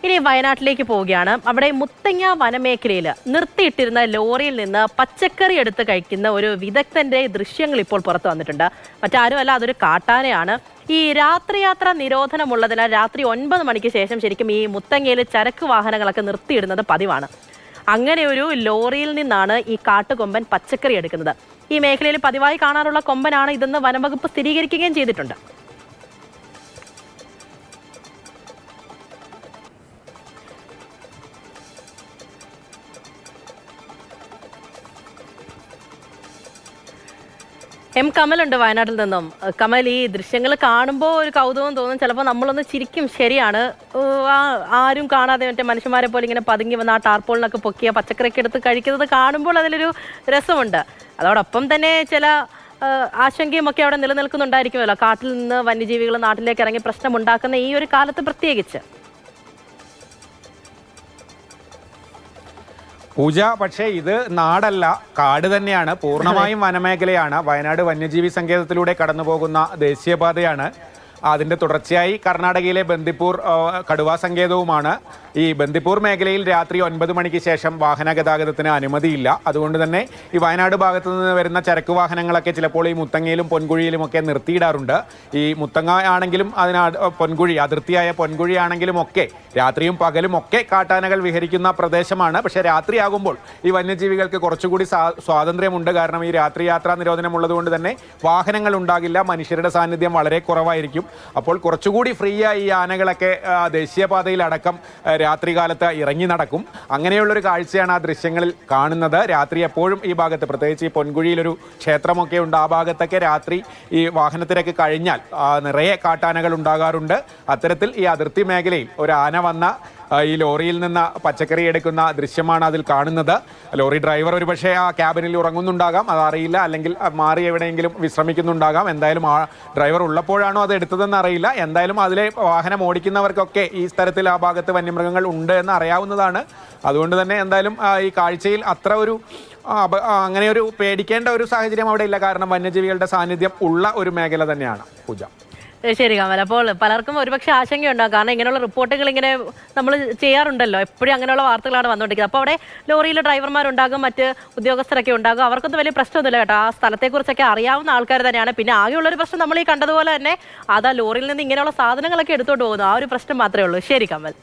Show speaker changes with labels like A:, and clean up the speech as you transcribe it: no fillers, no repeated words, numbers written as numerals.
A: ഇനി വയനാട്ടിലേക്ക് പോവുകയാണ്. അവിടെ മുത്തങ്ങ വനമേഖലയിൽ നിർത്തിയിട്ടിരുന്ന ലോറിയിൽ നിന്ന് പച്ചക്കറി എടുത്ത് കഴിക്കുന്ന ഒരു വിദഗ്ധന്റെ ദൃശ്യങ്ങൾ ഇപ്പോൾ പുറത്തു വന്നിട്ടുണ്ട്. മറ്റാരുമല്ല, അതൊരു കാട്ടാനയാണ്. ഈ രാത്രിയാത്ര നിരോധനമുള്ളതിനാൽ രാത്രി 9 മണിക്ക് ശേഷം ശരിക്കും ഈ മുത്തങ്ങയിൽ ചരക്ക് വാഹനങ്ങളൊക്കെ നിർത്തിയിടുന്നത് പതിവാണ്. അങ്ങനെ ഒരു ലോറിയിൽ നിന്നാണ് ഈ കാട്ടുകൊമ്പൻ പച്ചക്കറി എടുക്കുന്നത്. ഈ മേഖലയിൽ പതിവായി കാണാറുള്ള കൊമ്പനാണ് ഇതെന്ന് വനംവകുപ്പ് സ്ഥിരീകരിക്കുകയും ചെയ്തിട്ടുണ്ട്. കമലുണ്ട് വയനാട്ടിൽ നിന്നും. കമൽ, ഈ ദൃശ്യങ്ങൾ കാണുമ്പോൾ ഒരു കൗതുകം തോന്നും, ചിലപ്പോൾ നമ്മളൊന്ന് ചിരിക്കും. ശരിയാണ്, ആരും കാണാതെ മറ്റേ മനുഷ്യന്മാരെ പോലെ ഇങ്ങനെ പതുങ്ങി വന്ന് ആ ടാർപോളിനൊക്കെ പൊക്കിയ പച്ചക്കറിയൊക്കെ എടുത്ത് കഴിക്കുന്നത് കാണുമ്പോൾ അതിലൊരു രസമുണ്ട്. അതോടൊപ്പം തന്നെ ചില ആശങ്കയും ഒക്കെ അവിടെ നിലനിൽക്കുന്നുണ്ടായിരിക്കുമല്ലോ. കാട്ടിൽ നിന്ന് വന്യജീവികൾ നാട്ടിലേക്ക് ഇറങ്ങി പ്രശ്നമുണ്ടാക്കുന്ന ഈ ഒരു കാലത്ത് പ്രത്യേകിച്ച്.
B: പൂജ, പക്ഷേ ഇത് നാടല്ല, കാട് തന്നെയാണ്. പൂർണ്ണമായും വനമേഖലയാണ്. വയനാട് വന്യജീവി സങ്കേതത്തിലൂടെ കടന്നുപോകുന്ന ദേശീയപാതയാണ്. അതിൻ്റെ തുടർച്ചയായി കർണാടകയിലെ ബന്ദിപ്പൂർ കടുവാ സങ്കേതവുമാണ്. ഈ ബന്ദിപ്പൂർ മേഖലയിൽ രാത്രി 9 മണിക്ക് ശേഷം വാഹന ഗതാഗതത്തിന് അനുമതിയില്ല. അതുകൊണ്ട് തന്നെ ഈ വയനാട് ഭാഗത്തു നിന്ന് വരുന്ന ചരക്ക് വാഹനങ്ങളൊക്കെ ചിലപ്പോൾ ഈ മുത്തങ്ങയിലും പൊൻകുഴിയിലും ഒക്കെ നിർത്തിയിടാറുണ്ട്. ഈ മുത്തങ്ങ ആണെങ്കിലും പൊൻകുഴി, അതിർത്തിയായ പൊൻകുഴി ആണെങ്കിലും ഒക്കെ രാത്രിയും പകലും ഒക്കെ കാട്ടാനകൾ വിഹരിക്കുന്ന പ്രദേശമാണ്. പക്ഷേ രാത്രിയാകുമ്പോൾ ഈ വന്യജീവികൾക്ക് കുറച്ചുകൂടി സ്വാതന്ത്ര്യമുണ്ട്. കാരണം ഈ രാത്രി യാത്രാ നിരോധനം ഉള്ളതുകൊണ്ട് തന്നെ വാഹനങ്ങൾ ഉണ്ടാകില്ല, മനുഷ്യരുടെ സാന്നിധ്യം വളരെ കുറവായിരിക്കും. അപ്പോൾ കുറച്ചുകൂടി ഫ്രീ ആയി ഈ ആനകളൊക്കെ ദേശീയപാതയിലടക്കം രാത്രികാലത്ത് ഇറങ്ങി നടക്കും. അങ്ങനെയുള്ളൊരു കാഴ്ചയാണ് ആ ദൃശ്യങ്ങളിൽ കാണുന്നത്. രാത്രി എപ്പോഴും ഈ ഭാഗത്ത്, പ്രത്യേകിച്ച് ഈ പൊൻകുഴിയിലൊരു ക്ഷേത്രമൊക്കെ ഉണ്ട്, ആ ഭാഗത്തൊക്കെ രാത്രി ഈ വാഹനത്തിരക്ക് കഴിഞ്ഞാൽ നിറയെ കാട്ടാനകൾ ഉണ്ടാകാറുണ്ട്. അത്തരത്തിൽ ഈ അതിർത്തി മേഖലയിൽ ഒരു ആന വന്ന ഈ ലോറിയിൽ നിന്ന് പച്ചക്കറി എടുക്കുന്ന ദൃശ്യമാണ് അതിൽ കാണുന്നത്. ലോറി ഡ്രൈവർ ഒരുപക്ഷെ ആ ക്യാബിനിൽ ഉറങ്ങുന്നുണ്ടാകാം, അതറിയില്ല, അല്ലെങ്കിൽ മാറി എവിടെയെങ്കിലും വിശ്രമിക്കുന്നുണ്ടാകാം. എന്തായാലും ആ ഡ്രൈവർ ഉള്ളപ്പോഴാണോ അത് എടുത്തതെന്ന് അറിയില്ല. എന്തായാലും അതിലെ വാഹനം ഓടിക്കുന്നവർക്കൊക്കെ ഈ സ്ഥലത്തിൽ ആ ഭാഗത്ത് വന്യമൃഗങ്ങൾ ഉണ്ട് എന്ന് അറിയാവുന്നതാണ്. അതുകൊണ്ട് തന്നെ എന്തായാലും ഈ കാഴ്ചയിൽ അത്ര ഒരു അങ്ങനെ ഒരു പേടിക്കേണ്ട ഒരു സാഹചര്യം അവിടെ ഇല്ല. കാരണം വന്യജീവികളുടെ സാന്നിധ്യം ഉള്ള ഒരു മേഖല തന്നെയാണ് പൂജ.
A: ശരി കമൽ, അപ്പോൾ പലർക്കും ഒരുപക്ഷെ ആശങ്കയുണ്ടാകും. കാരണം ഇങ്ങനെയുള്ള റിപ്പോർട്ടുകൾ ഇങ്ങനെ നമ്മൾ ചെയ്യാറുണ്ടല്ലോ, എപ്പോഴും അങ്ങനെയുള്ള വാർത്തകളാണ് വന്നുകൊണ്ടിരിക്കുന്നത്. അപ്പോൾ അവിടെ ലോറിയിൽ ഡ്രൈവർമാരുണ്ടാകും, മറ്റ് ഉദ്യോഗസ്ഥരൊക്കെ ഉണ്ടാകും. അവർക്കൊന്നും വലിയ പ്രശ്നമൊന്നുമില്ല കേട്ടോ. ആ സ്ഥലത്തെക്കുറിച്ചൊക്കെ അറിയാവുന്ന ആൾക്കാർ തന്നെയാണ്. പിന്നെ ആകെയുള്ളൊരു പ്രശ്നം നമ്മൾ ഈ കണ്ടതുപോലെ തന്നെ അതാ ലോറിയിൽ നിന്ന് ഇങ്ങനെയുള്ള സാധനങ്ങളൊക്കെ എടുത്തോണ്ട് പോകുന്നു, ആ ഒരു പ്രശ്നം മാത്രമേ ഉള്ളൂ. ശരി കമൽ.